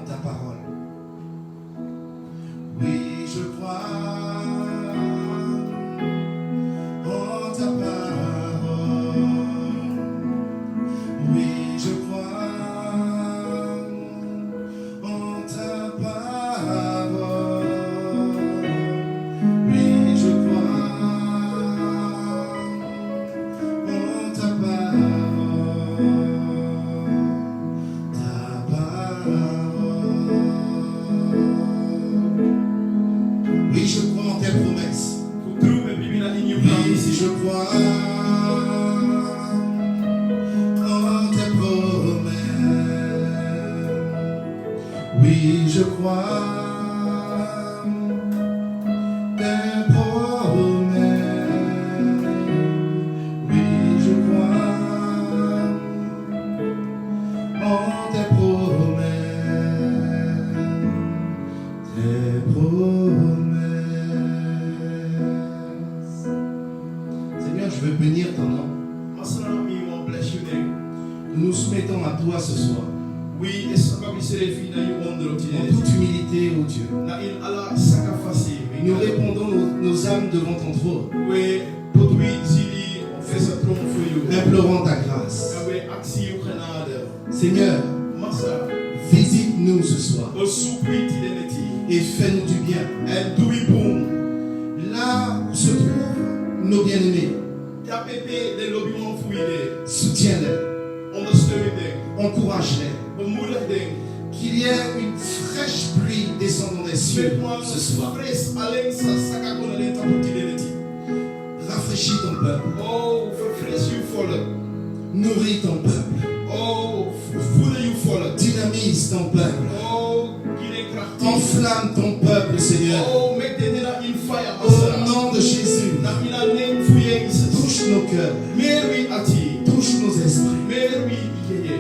ta parole. Oui, je crois en ta parole. Oui, je crois en ta parole. Oui, je crois en ta parole. Ta parole. Oui, je crois en tes promesses. Oui, si je crois en tes promesses. Oui, je crois tes promesses. Oui, je crois en tes promesses. Tes promesses. Seigneur, je veux bénir ton nom. Nous nous soumettons à toi ce soir. En toute humilité, ô Dieu. Nous répondons nos âmes devant ton trône. Implorant ta grâce. Seigneur, visite-nous ce soir. Et fais-nous du bien. Là où se trouvent nos bien-aimés, soutiens-les, encourage-les. Qu'il y ait une fraîche pluie descendant des cieux ce soir. Rafraîchis ton peuple. Nourris ton peuple. Dynamise ton peuple. Enflamme ton peuple, Seigneur. Au nom de Jésus. Touche nos cœurs. Touche nos esprits.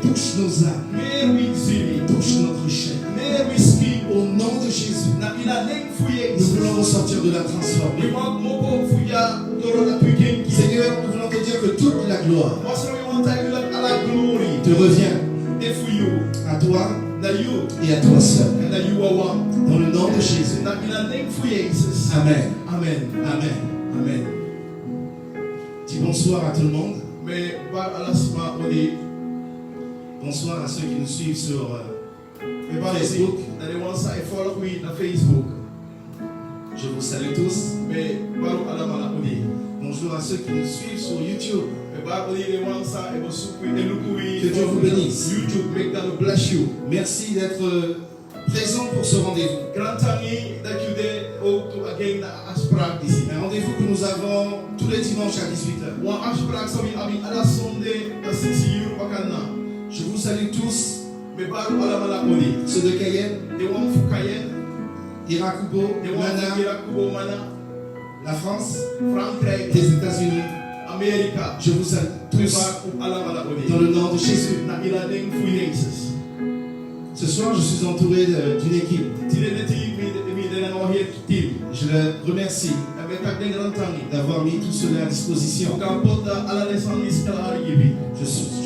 Touche nos âmes. Touche notre chair. Au nom de Jésus. Nous voulons ressortir de la transformation. Seigneur, nous voulons te dire que toute la gloire te revient à toi et à toi seul. Dans le nom de Jésus. Amen. Amen. Amen. Amen. Dis bonsoir à tout le monde. Bonsoir à ceux qui nous suivent sur Facebook. Je vous salue tous. Bonjour à ceux qui nous suivent sur YouTube. Que Dieu vous bénisse. Merci d'être présent pour ce rendez-vous. Un rendez-vous que nous avons tous les dimanches à 18h. Je vous salue tous. Ceux de Cayenne, Irakubo, Mana, la France, les États-Unis. Je vous salue tous dans le nom de Jésus. Ce soir, je suis entouré d'une équipe. Je les remercie d'avoir mis tout cela à disposition.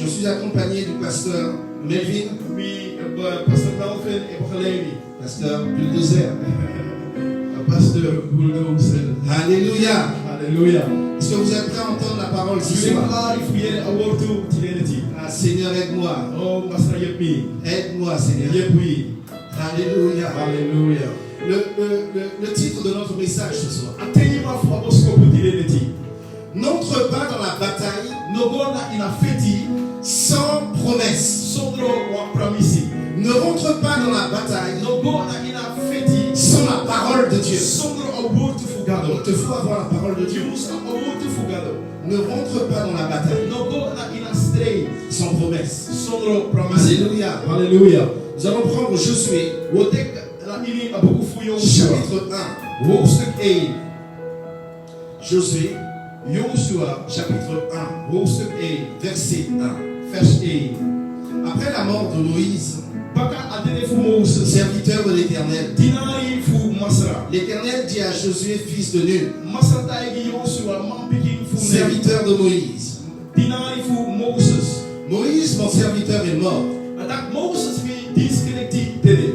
Je suis accompagné du pasteur Melvin, pasteur Bulldozer. Alléluia. Alléluia. Est-ce que vous êtes prêts à entendre la parole ce soir? Ah, Seigneur, aide-moi. Aide-moi, Seigneur. Alléluia. Alléluia. Le titre de notre message ce soir. N'entre pas dans la bataille sans promesse. Ne rentre pas dans la bataille sans la parole de Dieu. Il te faut avoir la parole de Dieu. Ne rentre pas dans la bataille sans promesse. Alléluia. Alléluia. Nous allons prendre Josué, chapitre 1. Josué, chapitre 1, verset 1. Après la mort de Moïse, serviteur de l'Éternel, l'Éternel dit à Josué, fils de Nun, serviteur de Moïse, Moïse, mon serviteur, est mort.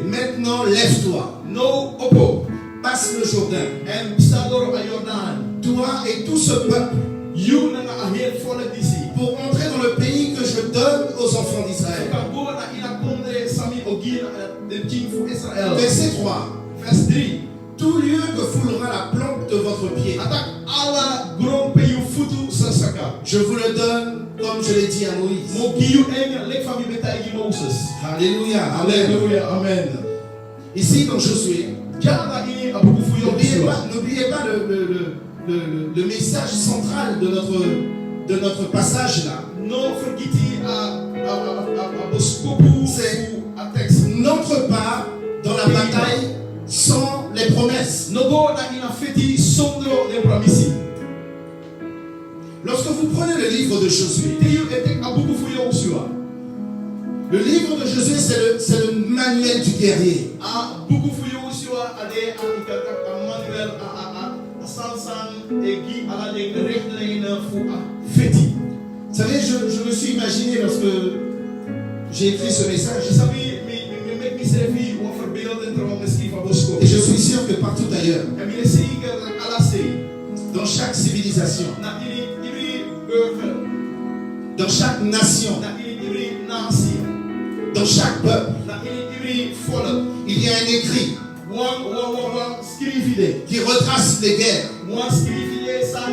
Maintenant, maintenant lève-toi, no opo, passe le Jourdain, en stadoro a Jordan. toi et tout ce peuple, You nanga a heel volk disi. pour entrer dans le pays que je donne aux enfants d'Israël. Kan go na ina kondre sami ogi de king fu Israël. Verset 3. Vers 3. Tout lieu que foulera la plante de votre pied, Atak ala grom pe you futu sasaka. je vous le donne comme je l'ai dit à Moïse. Mo giyu eng lek fami betai gi Moses. Alléluia. Amen. Alléluia, amen. Ici dans Josué, Jana ini abuku fu yo n'oubliez pas le message central de notre passage là. No forgiti a boskopu C'est- fu a text. N'entre pas dans la bataille sans les promesses. No go na ina feti sondro de pramisi. Lorsque vous prenez le livre de Josué, Te you etek abuku fu yo usua. le livre de Josué c'est le manuel du guerrier. A buku fu yo usua ade a ikata a manuel a sansan egi ala de rechtlijnen fu a feti. Vous savez, je me suis imaginé lorsque j'ai écrit ce message, Sabi mi make me servi wa verbeelden terwijl misschien van bosko. et je suis sûr que partout ailleurs, En mi zeker dat ala sei. dans chaque civilisation, Na iri burger, dans chaque nation, na iri natie, dans chaque peuple, na iri volk. il y a un écrit Wan skrivide. qui retrace les guerres. Wan skrivide san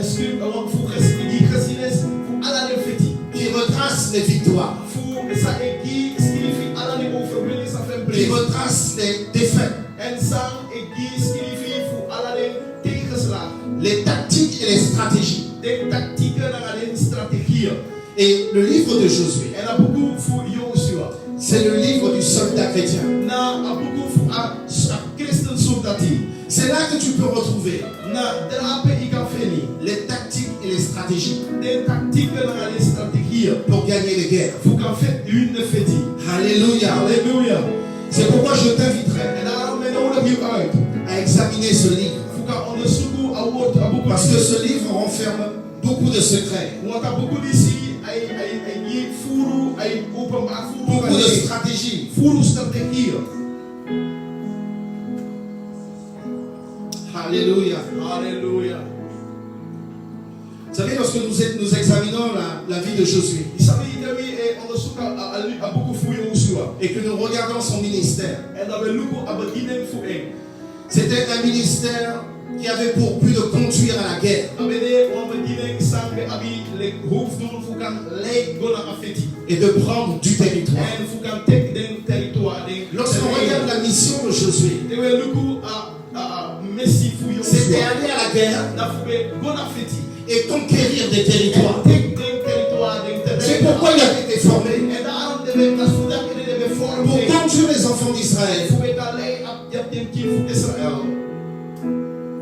skrif wan fu geschiedenis fu ala de feti. Qui retrace les victoires, Fu sa egi skrifi ala de overwinning sa qui fembre. retrace les défaites, En san egi skrifi fu ala de tegenslag. les tactiques et les stratégies. De tactieken na de strategieën. Et le livre de Josué, En a buku fu Joshua. c'est le livre du soldat chrétien. Na a buku fu a christen soldati. C'est là que tu peux retrouver Na drape ikafeni. les tactiques et les stratégies De tactieken na de strategieën. pour gagner les guerres. Fu kan fet une feti. Alléluia. Alléluia. C'est pourquoi je t'inviterai En daarom nodig je uit. à examiner ce livre. Fu kan onderzoeken a woord a buku. Parce que ce livre renferme beaucoup de secrets, Want a buku disi ay yi furu ay openbaar furu beaucoup de kan stratégies. furu strategieën. Alléluia. Alléluia. Vous savez, lorsque nous examinons la vie de Josué Isabi dewi onderzoeken a buku fu Joshua. et que nous regardons son ministère, En dat we lukken a bediening fu eng. c'était un ministère qui avait pour but de conduire à la guerre Abede wan bediening sang be abi le hoofddoel fu kan leid gona a feti. et de prendre du territoire. En fu kan tek den territoire den. Lorsqu'on regarde la mission de Josué, Te we lukken a messi fu c'était Joshua. aller à la guerre Na fu be gona feti. et conquérir des territoires. Tek den territoire den terrein. C'est pourquoi il a été formé En daarom debe na fu dat ene debe pour vormen. conduire les enfants d'Israël Fu be kan leid a jap den kin fu Israël.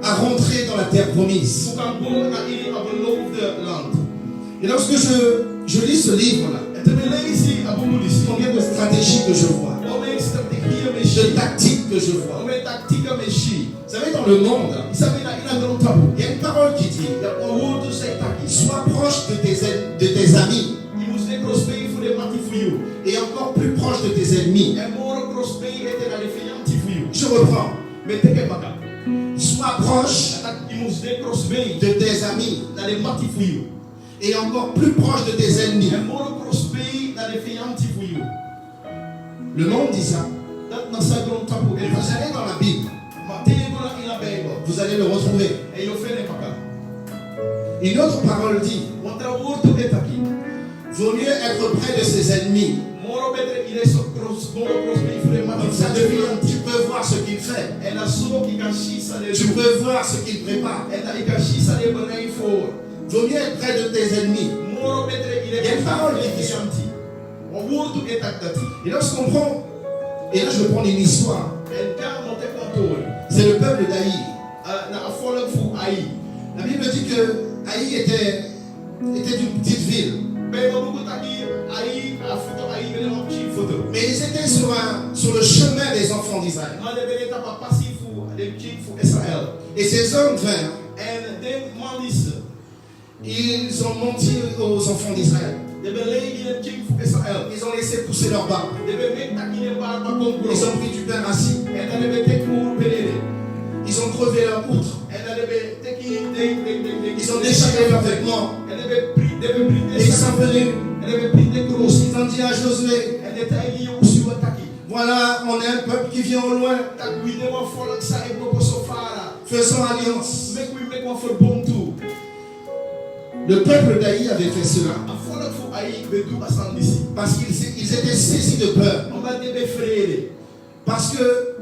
à rentrer dans la terre promise. Fu kan go na iri a beloofde land. Et lorsque je lis ce livre-là, En te we lezen a buku disi. combien de stratégies que je vois, Om een strategieën de messi. tactiques que je vois. Om een tactieken messi. Vous savez, dans le monde, Isabi na ina gron tabu. il y a une parole qui dit Ya woord zei taki. sois proche de tes amis Je moest de crossbeen voor de mati voor jou. et encore plus proche de tes ennemis. En morgen crossbeen eten naar de vijanti voor jou. Je reprends. Met teke baka. Sois proche Je moest de crossbeen de tes amis naar de mati voor jou. et encore plus proche de tes ennemis. En morgen crossbeen naar de vijanti voor jou. Le monde dit ça. Dat na sa gron tabu. Et En vous allez dans la Bible, maar tegen gona ina bijbel. vous allez le retrouver. En je fene baka. Une autre parole dit Want er woord op etaki. vaut mieux être près de ses ennemis. Morgen beter ire so crossbeen voor de mati Comme ça, voor de vijanti. tu peux voir ce qu'il fait. En dan zo ik kan shisa de Tu peux voir ce qu'il prépare. en dan ik kan shisa de bereid voor. Vaut mieux être près de tes ennemis. Morgen beter ire Il y a une parole qui dit ça. vijanti. Want woord op etakati. Et lorsqu'on prend, et là je vais prendre une histoire, En daar moet ik kantoor. c'est le peuple d'Aï. Na volk voor Ai. La Bible dit que Haï était une petite ville, Bij me moet ik hier Ai, a foto Ai ben een cheap foto. mais ils étaient sur le chemin des enfants d'Israël. Maar de ben het op passie voor de cheap voor Israël. Et ces hommes vinrent, En de man is ils ont menti aux enfants d'Israël. Ils ont laissé pousser leur barbe. Ils ont pris du pain rassis. Ils ont crevé leur poutre. Ils ont déchiré leurs vêtements. Et ils sont venus. Ils ont dit à Josué, voilà, on est un peuple qui vient au loin. Faisons alliance. Le peuple d'Aï avait fait cela parce qu'ils étaient saisis de peur. Parce que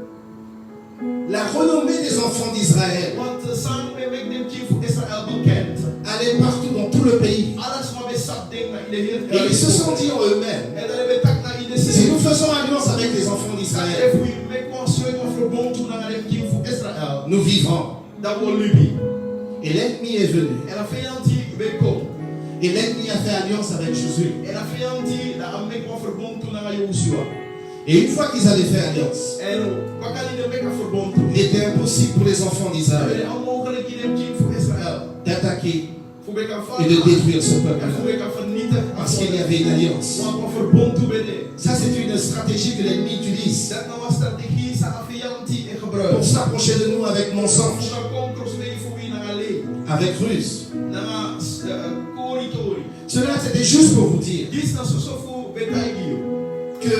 la renommée des enfants d'Israël allait partout dans tout le pays. Et ils se sont dit en eux-mêmes, si nous faisons alliance avec les enfants d'Israël, nous vivrons. Et l'ennemi est venu. Et l'ennemi a fait alliance avec Josué. Et une fois qu'ils avaient fait alliance, il était impossible pour les enfants d'Israël d'attaquer et de détruire ce peuple-là. Parce qu'il y avait une alliance. Ça, c'est une stratégie que l'ennemi utilise pour s'approcher de nous avec mensonge, avec ruse. Cela, c'était juste pour vous dire que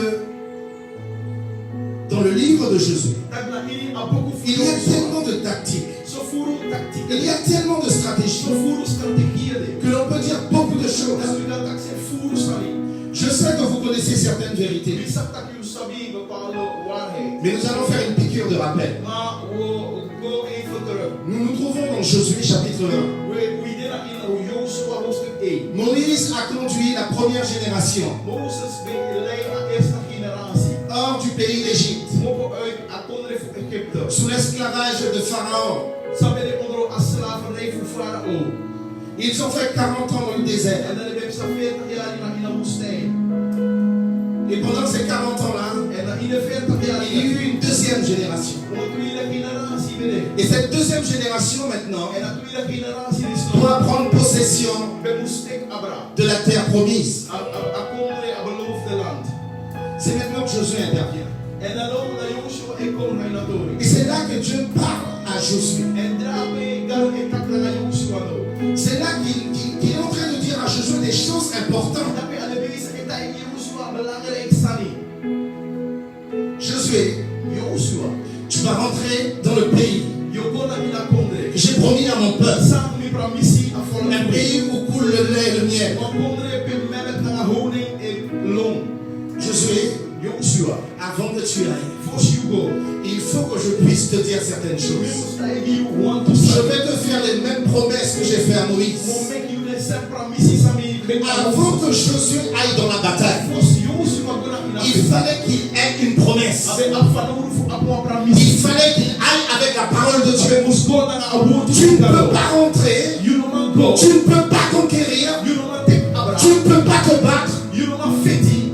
dans le livre de Josué, il y a tellement de tactiques, il y a tellement de stratégies que l'on peut dire beaucoup de choses. Je sais que vous connaissez certaines vérités, mais nous allons faire une piqûre de rappel. Nous nous trouvons dans Josué chapitre 1. Moïse a conduit la première génération hors du pays d'Égypte, sous l'esclavage de Pharaon. Ils ont fait 40 ans dans le désert. Et pendant ces 40 ans-là, il y a eu une deuxième génération. Et cette deuxième génération maintenant doit prendre possession de la terre promise. C'est maintenant que Josué intervient. Et c'est là que Dieu parle à Josué. C'est là qu'il est en train de dire à Josué des choses importantes. Josué, tu vas rentrer dans le pays que j'ai promis à mon peuple. Un pays où coule le lait et le miel. Josué, avant que tu ailles, il faut que je puisse te dire certaines choses. Je vais te faire les mêmes promesses que j'ai fait à Moïse. Avant que Josué aille dans la bataille, il fallait qu'il ait une promesse. Il fallait qu'il aille avec la parole de Dieu. Tu ne peux pas rentrer, tu ne peux pas conquérir, tu ne peux pas te battre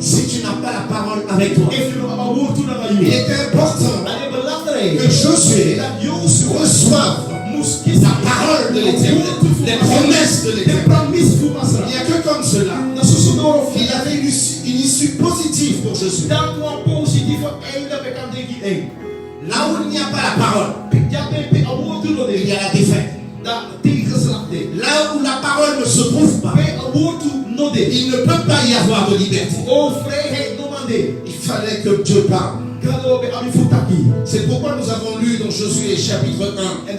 si tu n'as pas la parole avec toi. Il est important que Josué reçoive la parole de l'Éternel, les promesses de l'Éternel. Il n'y a que comme cela. Il avait une issue positive pour Josué. Là où il n'y a pas la parole, il y a la défaite. Là où la parole ne se trouve pas, il ne peut pas y avoir de liberté. Il fallait que Dieu parle. C'est pourquoi nous avons lu dans Josué chapitre 1,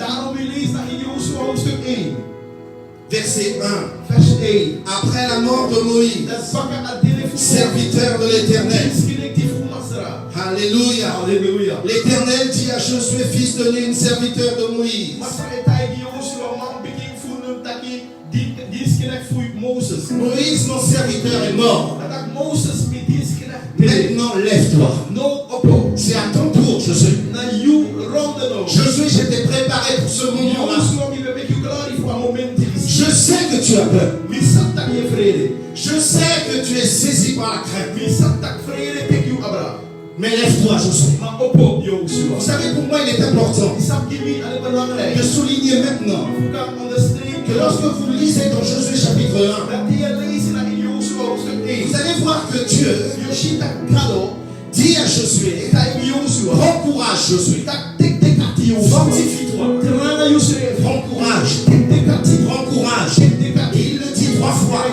verset 1. Après la mort de Moïse, serviteur de l'Éternel. Alléluia. L'Éternel dit à Josué, fils de Nun, serviteur de Moïse. Moïse, mon serviteur, est mort. Maintenant, lève-toi. C'est à ton tour, Josué. Josué, je t'ai préparé pour ce moment-là. Je sais que tu as peur. Je sais que tu es saisi par la crainte. Mais lève-toi, Josué. Vous savez, pour moi, il est important de souligner maintenant que lorsque vous lisez dans Josué chapitre 1, vous allez voir que Dieu dit à Josué, prends courage Josué, fortifie-toi, prends courage, prends courage. Et il le dit 3 fois.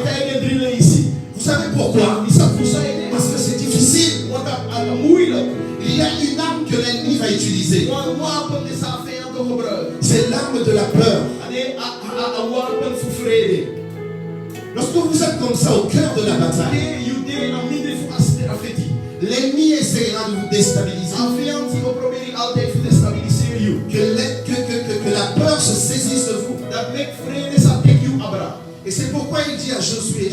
Vous savez pourquoi? Parce que c'est difficile. Il y a une arme que l'ennemi va utiliser. C'est l'arme de la peur. Lorsque vous êtes comme ça au cœur de la bataille, l'ennemi essaiera de vous déstabiliser. Que la peur se saisisse de vous. Et c'est pourquoi il dit à Josué,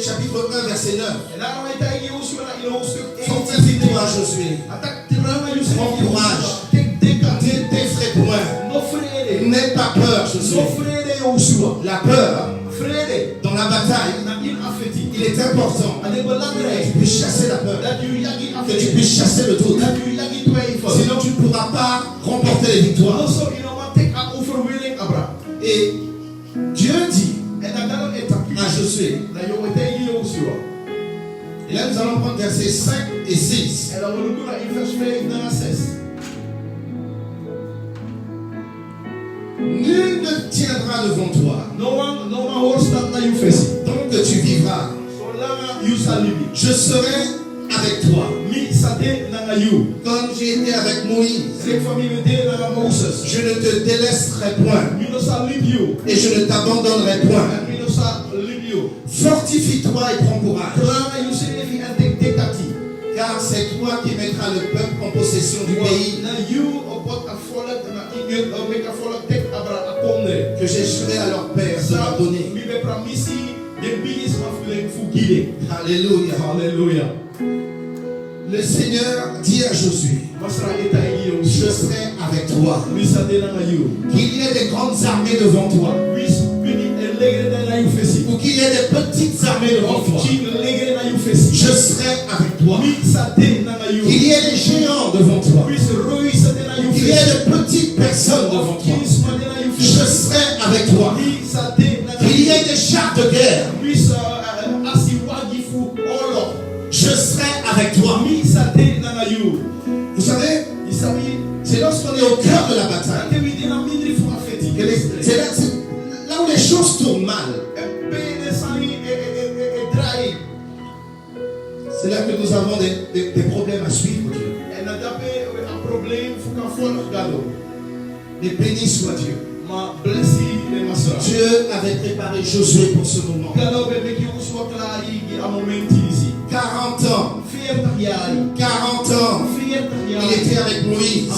chapitre 1, verset 9, fortifie-toi Josué, prends courage, t'effraie point, n'aie pas peur Josué. La peur dans la bataille, il est important que tu puisses chasser la peur, que tu puisses chasser le doute. Sinon tu ne pourras pas remporter les victoires. Et Dieu dit à Josué, et là nous allons prendre versets 5 et 6. Nul ne tiendra devant toi, donc que tu vivras. Je serai avec toi, comme j'ai été avec Moïse. Je ne te délaisserai point, et je ne t'abandonnerai point. Fortifie-toi et prends courage, car c'est toi qui mettras le peuple en possession du pays que j'ai juré à leur père de leur donner. Alléluia. Alléluia. Le Seigneur dit à Josué, je serai avec toi. Qu'il y ait des grandes armées devant toi, ou qu'il y ait des petites armées devant toi, je serai avec toi. Qu'il y ait des géants devant toi, qu'il y ait de petites personnes devant toi, je serai avec toi. Qu'il y ait des chars de guerre, je serai avec toi. Vous savez, c'est lorsqu'on est au cœur de la bataille, c'est là où les choses tournent mal. C'est là que nous avons des problèmes à suivre Dieu. Mais béni soit Dieu. Dieu avait préparé Josué pour ce moment. 40 ans. 40 ans. Il était avec Moïse.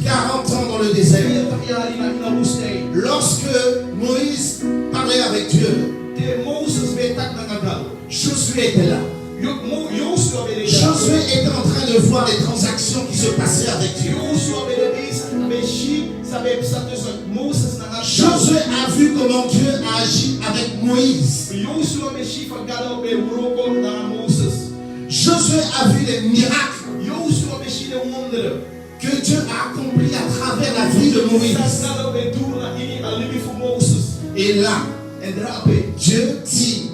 40 ans dans le désert. Lorsque Moïse parlait avec Dieu, Josué était là. Josué était en train de voir les transactions qui se passaient avec Dieu. Josué a vu comment Dieu a agi avec Moïse. Josué a vu les miracles que Dieu a accomplis à travers la vie de Moïse. Et là, Dieu dit,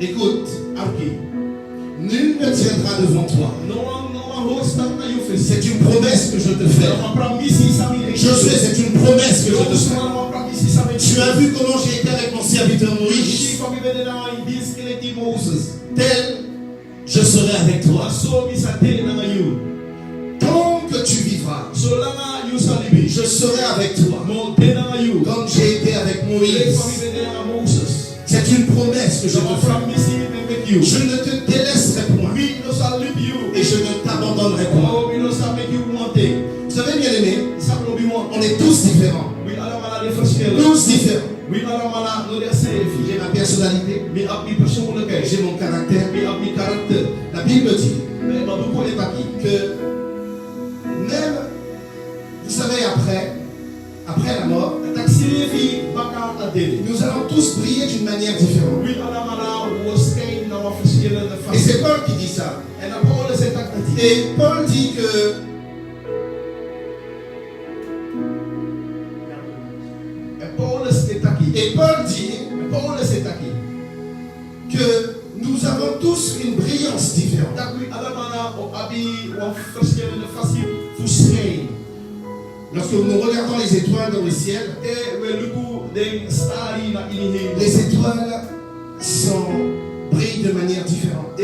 écoute, nul ne tiendra devant toi. C'est une promesse que je te fais. Josué, c'est une promesse que je te fais. Tu as vu comment j'ai été avec mon serviteur Moïse. Tel, je serai avec toi. Tant que tu vivras, je serai avec toi. Comme j'ai été avec Moïse. C'est une promesse que je te fais. Je ne te délaisserai point. Et je ne t'abandonnerai point. Vous savez, bien aimé, on est tous différents. Tous différents. J'ai ma personnalité. J'ai mon caractère. La Bible dit que même, vous savez, après la mort, nous allons tous briller d'une manière différente. Et c'est Paul qui dit ça. Et Paul dit que Et Paul dit ont tous une brillance différente. Lorsque nous regardons les étoiles dans le ciel, les étoiles brillent de manière différente.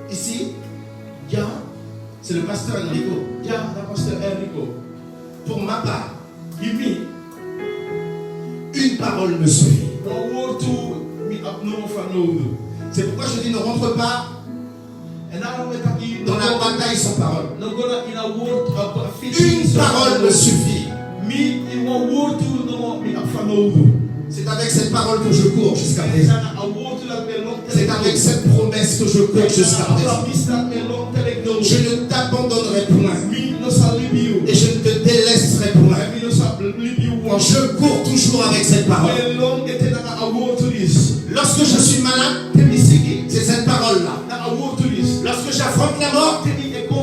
Ici, c'est le pasteur Enrico. Pour ma part, une parole me suffit. C'est pourquoi je dis ne rentre pas dans la bataille sans parole. Une parole me suffit. C'est avec cette parole que je cours jusqu'à présent. C'est avec cette promesse que je cours jusqu'à présent. Je ne t'abandonnerai point. Et je ne te délaisserai point. Je cours toujours avec cette parole. Lorsque je suis malade, c'est cette parole-là. Lorsque j'affronte la mort,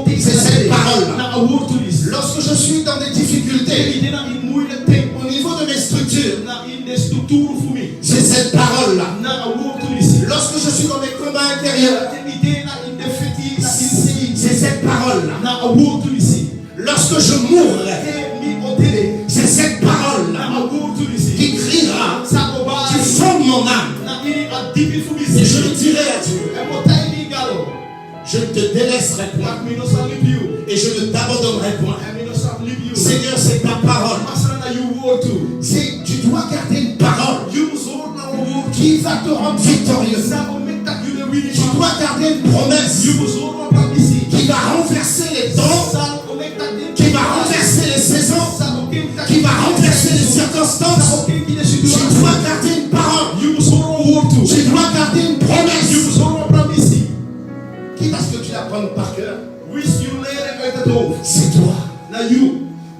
c'est cette parole-là. Lorsque je suis dans des difficultés, au niveau de mes structures, c'est cette parole-là. Lorsque je suis dans mes combats intérieurs, c'est cette parole-là. Lorsque je mourrai, c'est cette parole-là qui criera, qui fonde mon âme. Et je le dirai à Dieu. Je ne te délaisserai point. Et je ne t'abandonnerai point. Seigneur, c'est ta parole. Tu dois garder une parole qui va te rendre victorieux. Tu dois garder une promesse qui va renverser les temps, qui va renverser les saisons, qui va renverser les circonstances. Tu dois garder une parole. Tu dois garder une promesse. Quitte à ce que tu l'apprennes par cœur, c'est toi.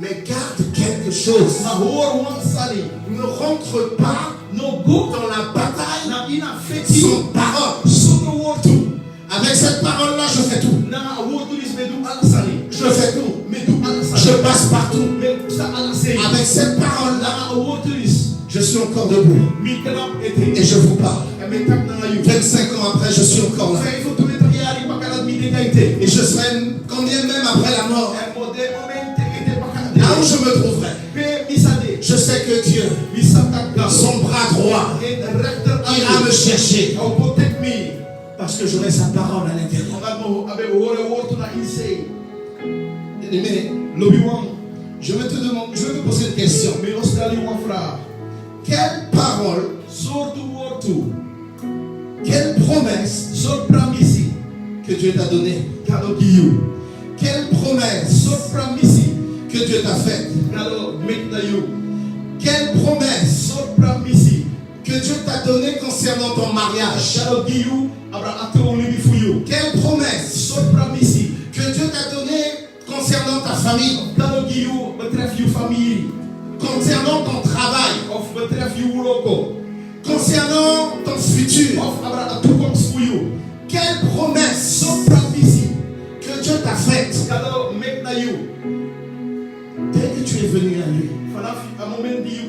Mais garde quelque chose. Ne rentre pas dans la bataille sans parole. Avec cette parole-là, je fais tout. Je fais tout. Je passe partout. Avec cette parole-là, je suis encore debout. Et je vous parle. 25 ans après, je suis encore là. Et je serai combien même après la mort. Là où je me trouverai, je sais que Dieu, dans son bras droit, ira me chercher. Parce que j'aurai sa parole à l'intérieur. Mais, je veux te poser une question. Quelle parole, quelle promesse que Dieu t'a donnée? Quelle promesse que Dieu t'a faite? Quelle promesse que Dieu t'a donnée concernant ton mariage? Quelle promesse que Dieu t'a donnée concernant ta famille? Concernant ton travail? Concernant ton futur? Quelle promesse que Dieu t'a faite? Dès que tu es venu à lui,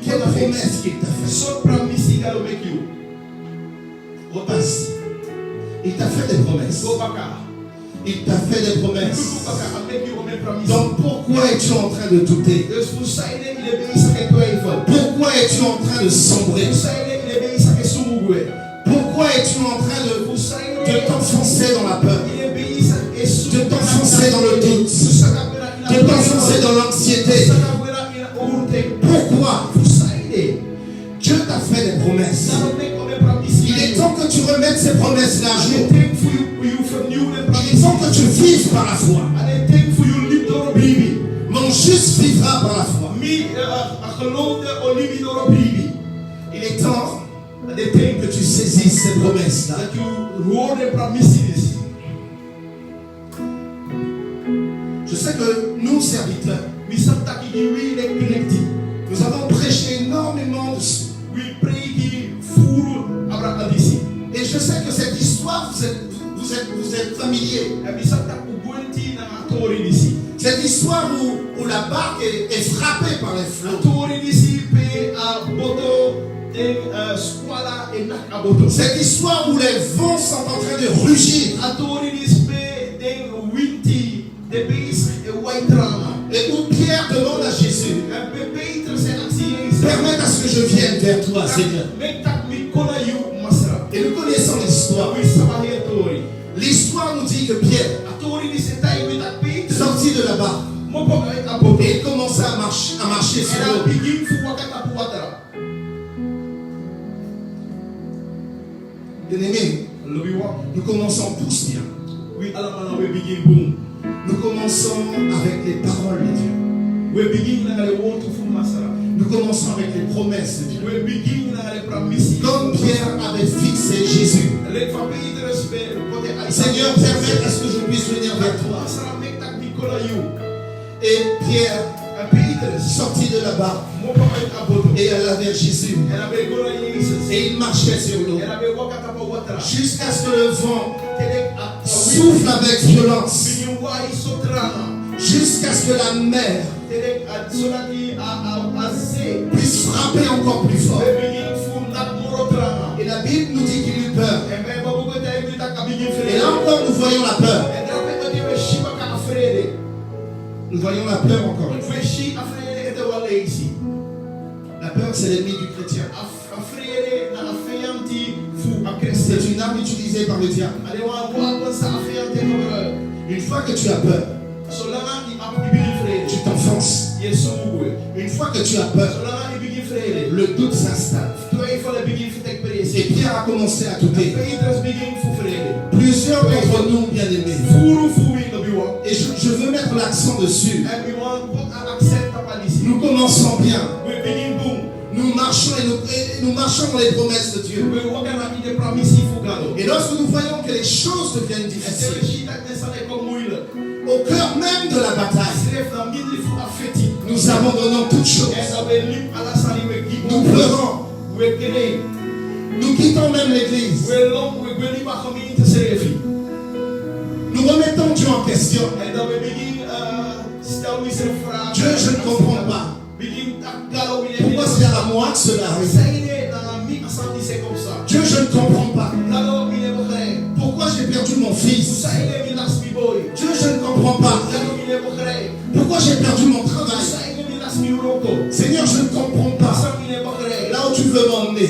quelle promesse qu'il t'a faite? Repasse. Il t'a fait des promesses. Il t'a fait des promesses. Donc pourquoi es-tu en train de douter? Pourquoi es-tu en train de sombrer? Pourquoi es-tu en train de t'enfoncer dans la peur? De t'enfoncer dans le doute? De t'enfoncer dans l'anxiété? Pourquoi? Dieu t'a fait des promesses. Il est temps que tu remettes ces promesses-là à jour. Il est temps que tu vives par la foi. Mon juste vivra par la foi. Il est temps que tu saisisses ces promesses-là. Je sais que nous, serviteurs, nous avons prêché énormément de choses. Et je sais que cette histoire, vous êtes familier. Cette histoire où la barque est frappée par les flots. Cette histoire où les vents sont en train de rugir. Et où Pierre demande à Jésus, permets à ce que je vienne vers toi, Seigneur. Et nous connaissons l'histoire. L'histoire nous dit que Pierre sortit de là-bas et il commença à marcher sur l'eau. Bien-aimés, nous commençons tous bien. Nous commençons avec les paroles de Dieu. Nous commençons avec les promesses de Dieu. Comme Pierre avait fixé Jésus. Seigneur, permets à ce que je puisse venir vers toi. Et Pierre sortit de là-bas et alla vers Jésus. Et il marchait sur l'eau jusqu'à ce que le vent souffle avec violence, jusqu'à ce que la mer puisse frapper encore plus fort. Et la Bible nous dit qu'il eut peur. Et là encore nous voyons la peur. Nous voyons la peur encore. La peur, c'est l'ennemi du chrétien. C'est une arme utilisée par le diable. Une fois que tu as peur, tu t'enfonces. Une fois que tu as peur, le doute s'installe. Et Pierre a commencé à douter. Plusieurs d'entre nous, bien-aimés, et je veux mettre l'accent dessus. Nous commençons bien. Nous marchons et nous marchons dans les promesses de Dieu. Et lorsque nous voyons que les choses deviennent difficiles, au cœur même de la bataille, nous abandonnons toutes choses. Nous pleurons. Nous quittons même l'église. Nous remettons Dieu en question. Dieu, je ne comprends pas. Pourquoi c'est à moi que cela arrive? Dieu, je ne comprends pas. Pourquoi j'ai perdu mon fils? Dieu, je ne comprends pas. Pourquoi j'ai perdu mon travail? Seigneur, je ne comprends pas. Là où tu veux m'emmener.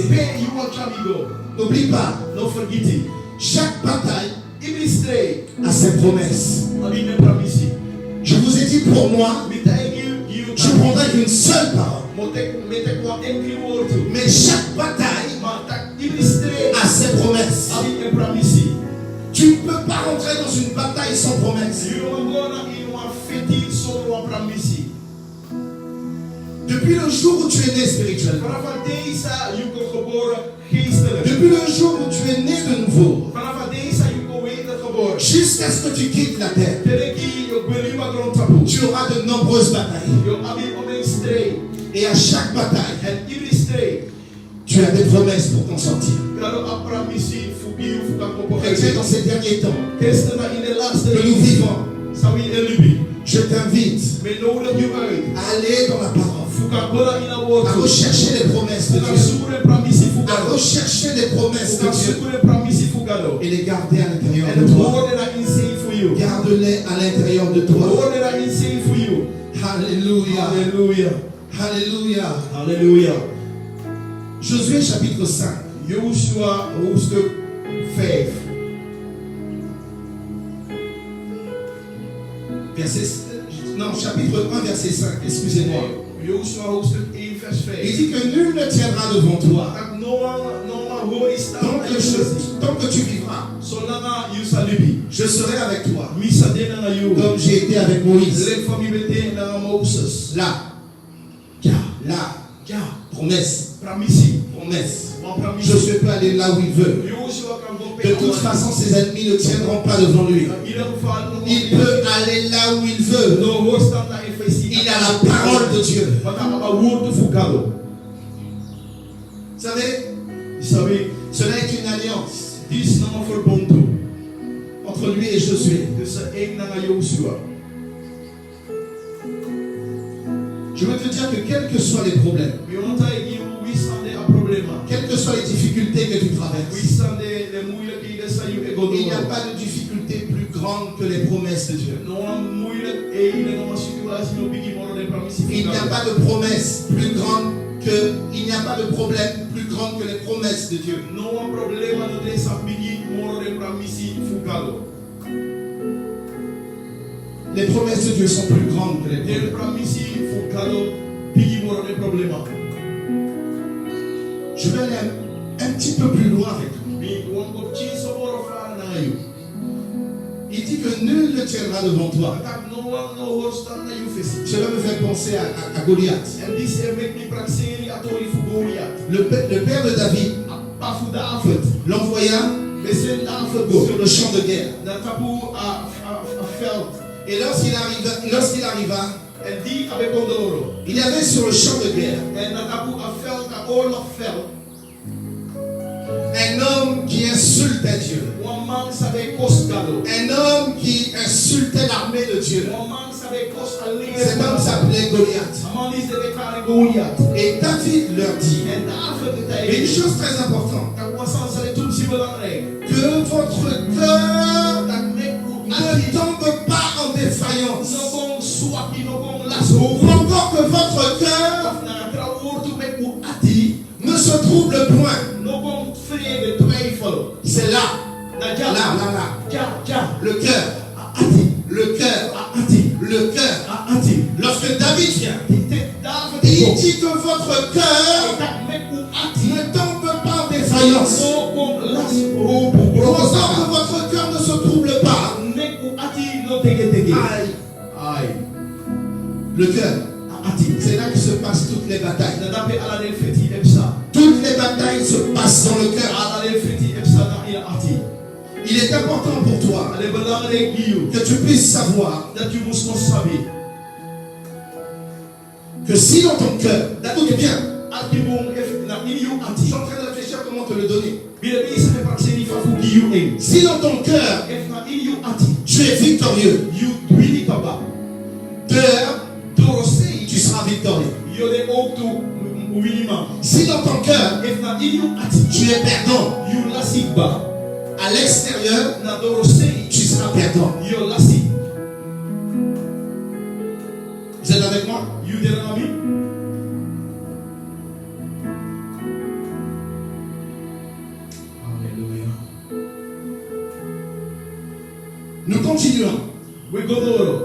N'oublie pas, chaque bataille a ses promesses. Je vous ai dit pour moi, je prendrai qu'une seule parole. Mais chaque bataille a ses promesses. Tu ne peux pas rentrer dans une bataille sans promesse. Depuis le jour où tu es né spirituellement, depuis le jour où tu es né de nouveau, jusqu'à ce que tu quittes la terre, tu auras de nombreuses batailles. Et à chaque bataille, tu as des promesses pour t'en sortir. Et dans ces derniers temps que nous vivons, je t'invite à aller dans la parole, à rechercher les promesses de Dieu, à rechercher les promesses de Dieu et les garder à l'intérieur de toi. Garde-les à l'intérieur de toi. Alléluia. Alléluia. Alléluia. Alléluia. Josué chapitre 5. Joshua hoofdstuk 5. Chapitre 1, verset 5, excusez-moi. Joshua hoofdstuk 1, vers 5. Il dit que nul ne tiendra devant toi tant que tu vivras. Je serai avec toi comme j'ai été avec Moïse. Là, promesse. Josué peut aller là où il veut. De toute façon, ses ennemis ne tiendront pas devant lui. Il peut aller là où il veut. Il a la parole de Dieu. Vous savez, cela est une alliance entre lui et Josué. Je veux te dire que quels que soient les problèmes, soient les difficultés que tu traverses, Wisam de moeilijkheden sa yu ego il n'y a door. pas de difficulté plus grande que les promesses de Dieu. No am moeilijk e no ma situatie no bigi moro de pramisi Il n'y a pas de promesse plus grande que, il n'y a pas de problème plus grand que les promesses de Dieu. No am problema no de sa bigi moro de pramisi fugalo. Les promesses de Dieu sont plus grandes que les De problèmes. pramisi fugalo bigi moro de problema. Je vais aller un petit peu plus loin avec toi. Mi wan ko chi so moro fa na yu. Il dit que nul ne tiendra devant toi. Tak no wan no horstan na yu fesi. Cela me fait penser à Goliath. En dis e mek mi prakseni atori fugoliat. Le père de David Pa fuda afet. l'envoya Besen da afet go. sur le champ de guerre. Na tapu a veld. Et lorsqu'il arriva, En die abe kondoro. il y avait sur le champ de guerre En na tapu a veld a oorlogveld. un homme qui insultait Dieu. Wan man sabe kos gado. Un homme qui insultait l'armée de Dieu. Wan man sabe kos Cet homme alleen. s'appelait Goliath. Man is de kare Goliath. Et David leur dit En daar vertel une je. chose très importante, Dat was aan zijn toen ze belangrijk. que votre cœur Dat mek u ne tombe pas en défaillance. no kon swaki no kon Ou laso. encore que votre cœur Of na trouword tu mek u ati. ne se trouble point. No kon vrede twijfelen. C'est là, Na là, ja. là. Ja. Le cœur, le cœur, le cœur. Lorsque David vient, Daar il vertel dit que votre cœur Dat mek u ati. ne tombe pas en défaillance. No kon las. Ou encore que votre cœur ne se trouble pas. Mek u ati no tege tege. Aïe, Ai. le cœur. C'est là que se passent toutes les batailles. Na dape ala del feti epsa. Toutes les batailles se passent dans le cœur. Ala del feti epsa na ila ati. Il est important pour toi Ale belangrijk giu. que tu puisses savoir Dat je moest ons sabi. que si dans ton cœur, écoute bien, Ati bom ef na iliu je ati. suis en train de réfléchir comment te le donner. Bila bisa me prakseni fa fu giu en. Si dans ton cœur, Ef na iliu ati. tu es victorieux, You dwili kaba. cœur, Dorosei. tu seras victorieux. Yode ook tu winima. Si dans ton cœur, Ef na iliu ati. tu es perdant, You lasikba. à l'extérieur, Na dorosei. tu seras perdant. You lasik. Vous êtes avec moi? You derami. Hallelujah. Nous continuons, We godoro.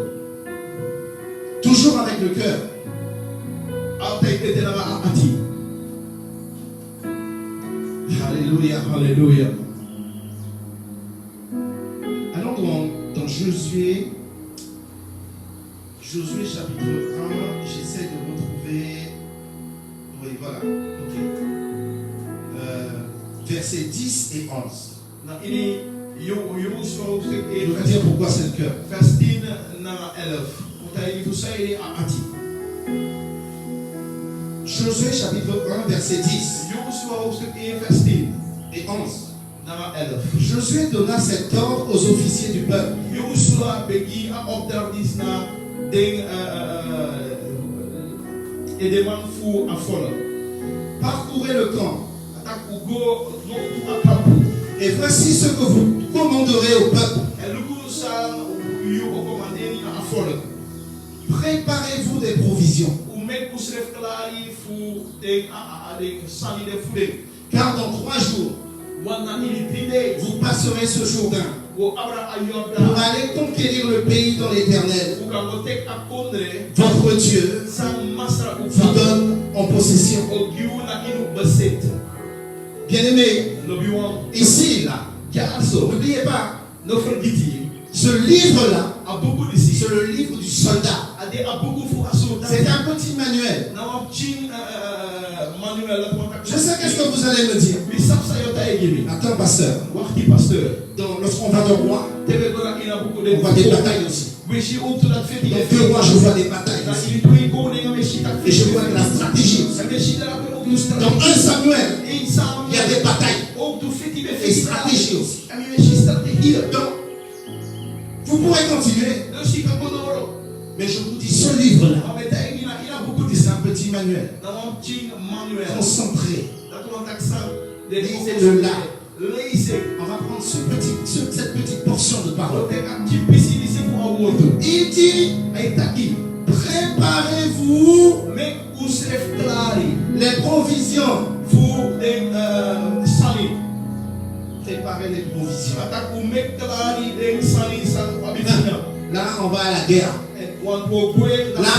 toujours avec le cœur. Altijd ete na ma ati. Alléluia. Hallelujah. Allons dans Josué chapitre 1, j'essaie de retrouver, oui voilà, ok, versets 10 et 11. Na ini yo so hoofdstuk Je 1 vais vous dire pourquoi c'est le cœur. vers 10 na 11. Want hij zei a ati. Josué chapitre 1, verset 10 Joshua hoofdstuk 1 vers 10 et 11. na 11. Josué donna cet ordre aux officiers du peuple. Joshua begi a opdracht is na ding de man fu a follow. Parcourez le camp, Atak ugo no tu a kampu. et voici ce que vous commanderez au peuple. En lugu sa you o commandeni na a follow. Préparez-vous des provisions, U mek usref klari fu ding a de sani de fu ding. car dans 3 jours, Want na ini 3 days. vous passerez ce Jourdain Go abra a pour Jordan. aller conquérir le pays dans l'Éternel. U kan go tek a kondre. Votre Dieu Sang masra u vous donne en possession. O giu na inu besit. Bien-aimés, Lobi wan. ici, là, Jaso. n'oubliez pas, No forgiti. ce livre-là, A buku disi. c'est le livre du soldat. Ade a buku fu asulta. C'est un petit manuel. Na wam chin manuel la kontak. Je sais qu'est-ce que vous allez me dire. Mi sapsa yota egimi. Attends, pasteur, Waxti pasteur. lorsqu'on va de roi, Tebe gora ina buku de. on voit des batailles aussi. Wishi uktu dat feti. Dans 2 mois, je vois des batailles Na aussi. ini tui ko ne ngame shita. Et je vois de la stratégie aussi. Ngame shita la ko uktu Dans 1 Samuel, In sam. il y a des batailles Uktu feti be et feti. stratégies aussi. Ami me shi strategie. Donc, vous pourrez continuer, No shi ka kodoro. mais je vous dis, ce livre-là, Ameta ina buku c'est disi. un petit manuel Na wam chin manuel. concentré, Dat kontak sang. Lisez-le là. On va prendre cette petite portion de parole. Il dit, préparez-vous les provisions. Préparez les provisions. Là, on va à la guerre. Là,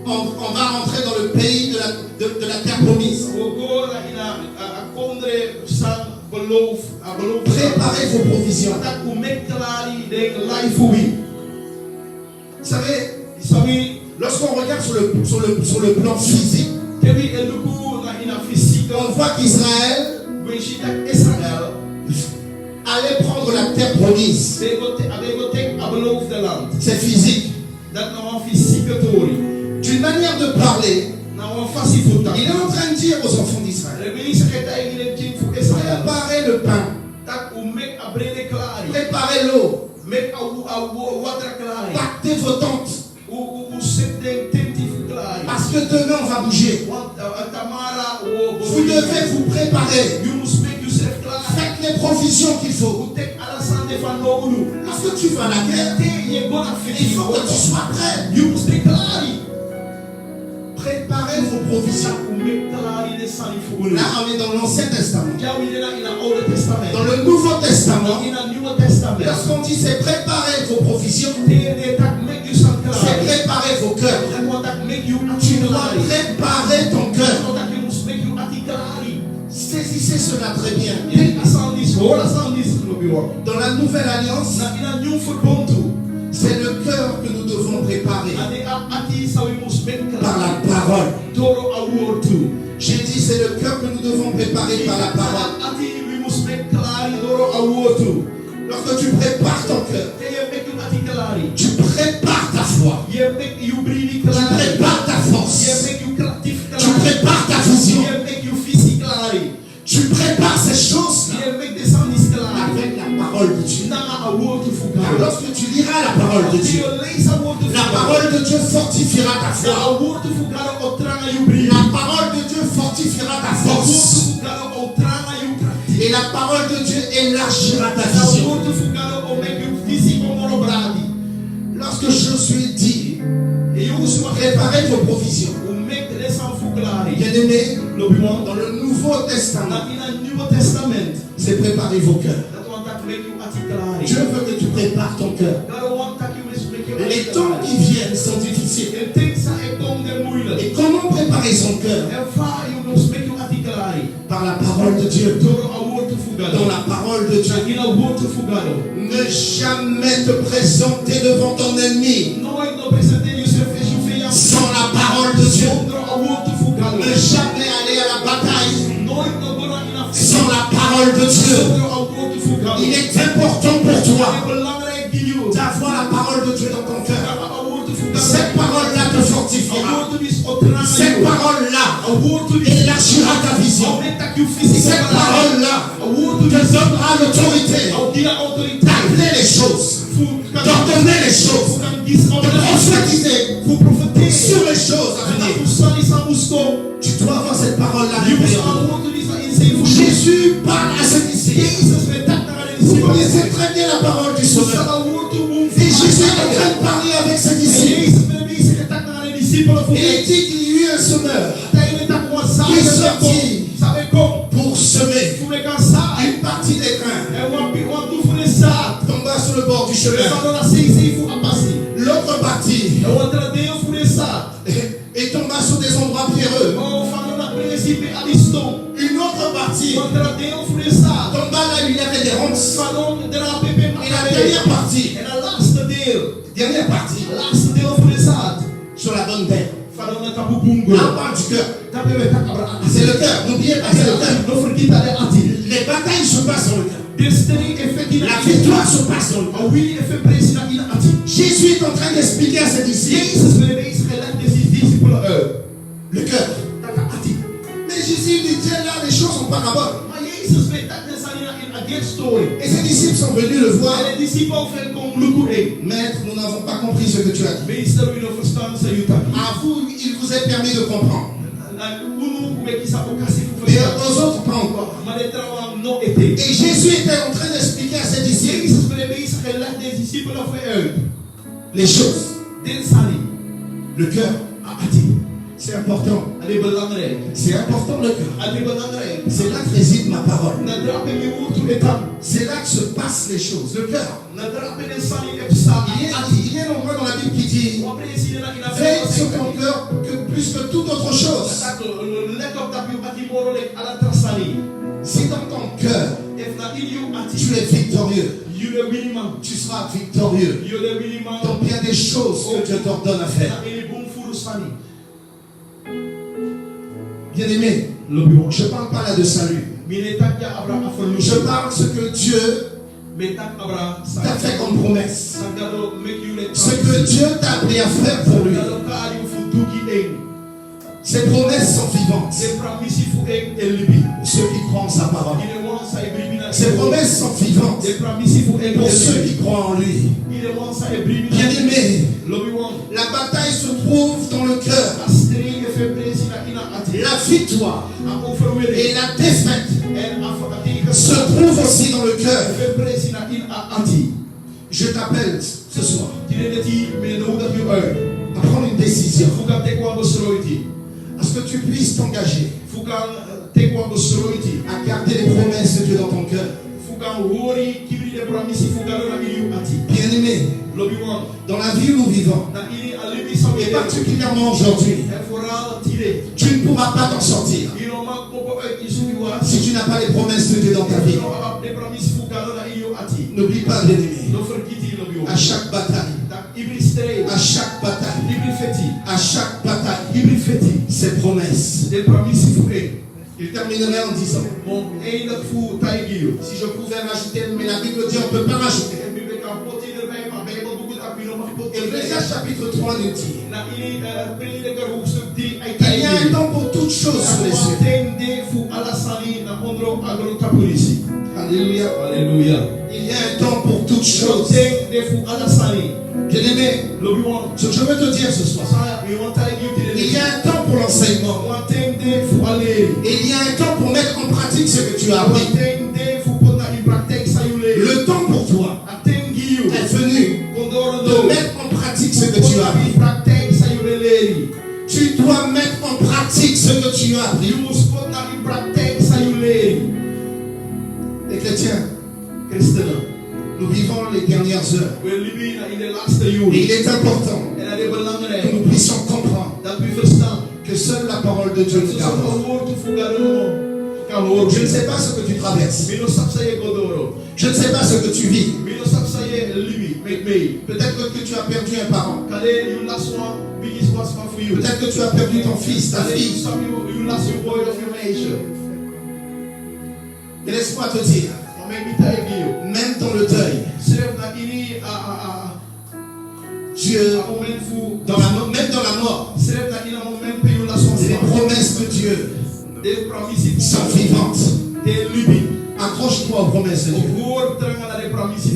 on va rentrer dans le pays de la terre promise. Préparez vos provisions. Vous savez, lorsqu'on regarde sur le plan physique, on voit qu'Israël allait prendre la terre promise. C'est physique. D'une manière de parler, il est en train de dire aux enfants d'Israël, préparez le pain, préparez l'eau, pactez vos tentes, parce que demain on va bouger. Vous devez vous préparer. Faites les provisions qu'il faut. Lorsque tu vas à la guerre, il faut que tu sois prêt. Préparez vos provisions. Là, on est dans l'Ancien Testament. Dans le Nouveau Testament, lorsqu'on dit c'est préparer vos provisions, c'est préparer vos cœurs. Tu dois préparer ton cœur. Saisissez cela très bien. Dans la nouvelle alliance, c'est le cœur que nous devons préparer par la parole. J'ai dit c'est le cœur que nous devons préparer par la parole. Lorsque tu prépares ton cœur, tu prépares ta foi, tu prépares ta force, tu prépares ta vision, tu prépares ces choses avec la parole de Dieu. Car lorsque tu liras la parole de Dieu, la parole de Dieu fortifiera ta foi. La parole de Dieu fortifiera ta force. Et la parole de Dieu élargira ta vision. Lorsque Josué dit, préparez vos provisions. Bien-aimés, dans le Nouveau Testament, c'est préparer vos cœurs. Dieu veut que tu prépares ton cœur. Les temps qui viennent sont difficiles. Et comment préparer son cœur? Par la parole de Dieu. Dans la parole de Dieu. Ne jamais te présenter devant ton ennemi sans la parole de Dieu. Ne jamais aller à la bataille sans la parole de Dieu. Il est important pour toi d'avoir la parole de Dieu dans ton cœur. Cette parole-là te fortifiera. Cette parole-là élargira ta vision. Cette parole-là te donnera l'autorité d'appeler les choses, d'ordonner les choses, de prophétiser sur les choses à venir. Tu dois avoir cette parole-là. Jésus parle à ses disciples. Vous connaissez très bien la parole du Sauveur. Et Jésus est en train de parler avec ses disciples. Et il dit qu'il y eut un semeur qui est sorti pour semer. Une partie des grains tomba sur le bord du chemin. L'autre partie et tomba sur des endroits pierreux. Une autre partie tomba là où il y avait des ronces. Et la dernière partie sur la bonne terre. Là on parle du cœur. C'est le cœur. N'oubliez pas, c'est le cœur. Les batailles se passent dans le cœur. La victoire se passe dans le cœur. Jésus est en train d'expliquer à ses disciples le cœur. Mais Jésus dit là les choses sont paraboles. Et ses disciples sont venus le voir. Maître, nous n'avons pas compris ce que tu as dit. À vous, il vous est permis de comprendre. mais aux autres pas encore. Et Jésus était en train d'expliquer à ses disciples les choses. Le cœur, c'est important. C'est important le cœur. C'est là que réside ma parole. C'est là que se passent les choses. Le cœur. Il y a un endroit dans la Bible qui dit veille sur ton cœur que plus que toute autre chose. Si dans ton cœur tu es victorieux, tu seras victorieux. Donc il y a des choses que Dieu t'ordonne à faire. Bien aimé, je ne parle pas là de salut. Je parle ce que Dieu t'a fait comme promesse. Ce que Dieu t'a appris à faire pour lui. Ces promesses sont vivantes. Pour ceux qui croient en sa parole. Ces promesses sont vivantes. Pour ceux qui croient en lui. Bien aimé, la bataille se trouve dans le cœur. La victoire et la défaite se trouvent aussi dans le cœur. Je t'appelle ce soir à prendre une décision. À ce que tu puisses t'engager à garder les promesses de Dieu dans ton cœur. Bien aimé, dans la vie où nous vivons, et particulièrement aujourd'hui, tu ne pourras pas t'en sortir si tu n'as pas les promesses de Dieu dans ta vie. N'oublie pas, bien aimé, à chaque bataille, ces promesses. Il terminerait en disant, si je pouvais rajouter, mais la Bible dit on ne peut pas rajouter. Ecclésiaste chapitre 3 nous dit, il y a un temps pour toutes choses sur les cieux. Alléluia. Alléluia. Il y a un temps pour toutes choses. Bien aimé, ce que je veux te dire ce soir, il y a un temps pour l'enseignement. Et il y a un temps pour mettre en pratique ce que tu as appris. Le temps pour toi est venu de mettre en pratique ce que tu as appris. Tu dois mettre en pratique ce que tu as appris. Les chrétiens, nous vivons les dernières heures. Et il est important que nous puissions comprendre que seule la parole de Dieu nous garde. Je ne sais pas ce que tu traverses. Je ne sais pas ce que tu vis. Peut-être que tu as perdu un parent. Peut-être que tu as perdu ton fils, ta fille. Et laisse-moi te dire, même dans le deuil, Dieu, même dans la mort, les promesses de Dieu sont vivantes. Accroche-toi aux promesses de Dieu.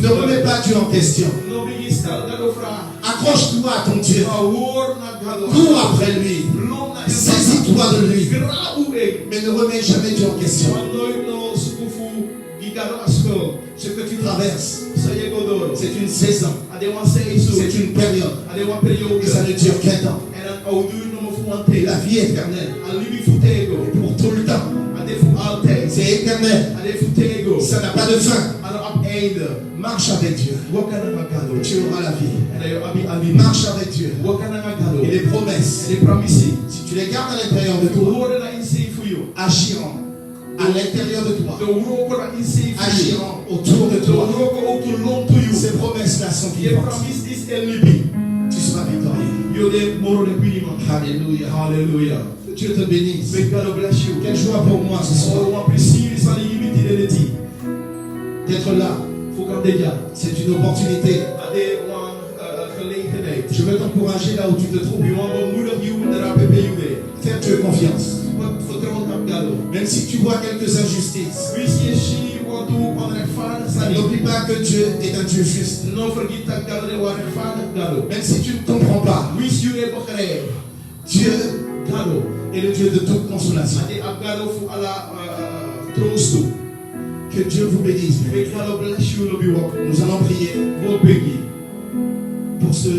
Ne remets pas Dieu en question. Accroche-toi à ton Dieu. Cours après lui. Saisis-toi de lui. Mais ne remets jamais Dieu en question. Ce que tu traverses, c'est une saison. C'est une période. Et ça ne dure qu'un temps. La vie est éternelle. Et pour tout le temps. C'est éternel. Ça n'a pas de fin. Marche avec Dieu. Tu auras la vie. Marche avec Dieu. Et les promesses, si tu les gardes à l'intérieur de toi, agiront à l'intérieur de toi, agiront autour de toi. Ces promesses-là sont vivantes. Tu seras victorieux. Alléluia. Alléluia. Dieu te bénisse. Quelle joie pour moi ce soir d'être là. C'est une opportunité. Je veux t'encourager là où tu te trouves. Faire Dieu confiance. Même si tu vois quelques injustices, n'oublie pas que Dieu est un Dieu juste. Même si tu ne comprends pas, Dieu gado et le Dieu de toute consolation. ade agado fu ala trosto Que Dieu vous bénisse. be gado bless you no be walk Nous allons prier go begi pour ce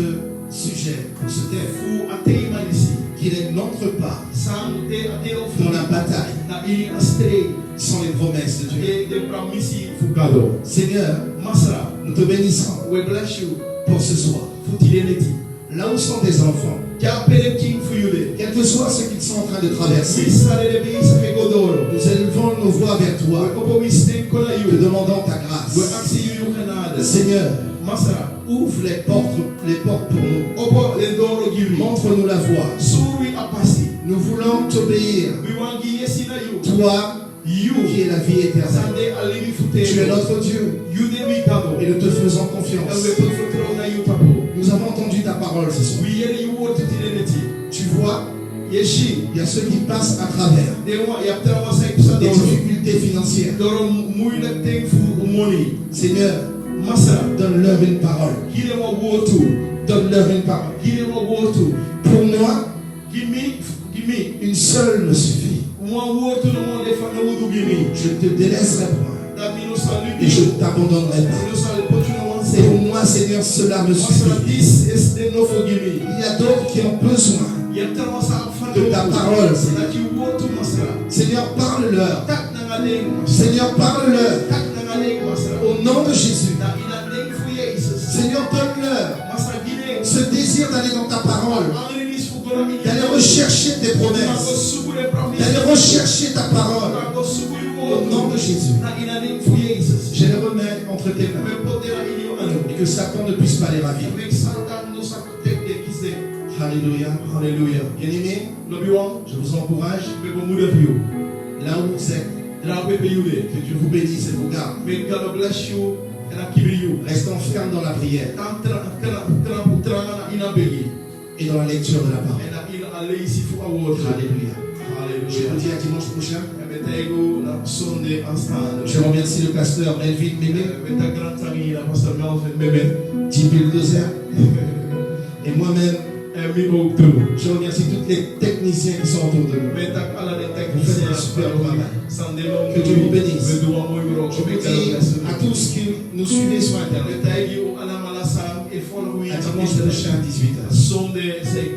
sujet, pour ce thème, fu atei malisi qu'il n'entre pas sam de ade o fu dans la bataille na i astray sans les promesses de Dieu. de pramisi fu gado Seigneur, masra nous te bénissons we bless you pour ce soir. fu tileneti Là où sont tes enfants, ja pele king fu yude quel que soit ce qu'ils sont en train de traverser, sale de be sa ke godoro nous élevons nos voix vers we toi, opo wisden kola te yu demandant ta we grâce. aksi yu kanada Seigneur, masra ouvre les portes pour nous. opo le doro giwi Montre-nous la voie. suri apasi Nous voulons t'obéir. we wangi yesina yu Toi you qui es la vie éternelle. sande alimi fute Tu es notre Dieu you de mi gado et nous te faisons elwe confiance. put futro na yu tapo Nous avons entendu ta parole ce soir. we yele yu wot tileneti Tu vois, yeshi il y a ceux qui passent à travers de wa yaptra wa sai kusa des doro difficultés financières. doro muy na ten fu moni Seigneur, masra donne-leur une parole. gile wa wotu Donne-leur une parole. gile wa wotu Pour moi, gimi une seule me suffit. wa wotu no mo defa na wudu gimi Je ne te délaisserai point da mi no salu et je ne t'abandonnerai pas. no salu potu no wan Et pour moi, Seigneur, cela me masra suffit. this is the no for gimi Il y a d'autres qui ont besoin yaptra wa sa fa de ta parole, Seigneur. na ki wotu masra Seigneur, parle-leur. tak na nga deng Seigneur, parle-leur. tak na nga deng masra Au nom de Jésus. na ina deng fu Jesus Seigneur, donne-leur masra gine ce désir d'aller dans ta parole, angrinis fu gora mi d'aller rechercher tes ko promesses, subure promise d'aller rechercher ta parole. ko subure Au nom de Jésus. na ina deng fu Jesus Je les remets entre tes mains me potera inio anu et que Satan ne puisse pas les ravir. make satan no sakotek de kise Alléluia. hallelujah Bien-aimés, no bi won je vous encourage, be ko mu def yo là où vous êtes, dra be be yude que Dieu vous bénisse et vous garde. me God bless you and kibri you Restons fermes dans la prière Trana ina begi et dans la lecture de la parole. ena ina alei fu award Alléluia. Je hallelujah vous dis à dimanche prochain. Betego la sonde anstande Je remercie le pasteur Melvin Mémé, beta grand ami la pastor Melvin Meme Tim Bulldozer et moi-même. mi o tu Je remercie tous les techniciens qui sont autour de nous. beta ala de Vous faites un super travail. sandelo Que Dieu vous bénisse. be do mo bro Je vous dis à tous qui nous suivez sur Internet, betagi o ala mala sam e follow à dimanche prochain à 18h. sonde se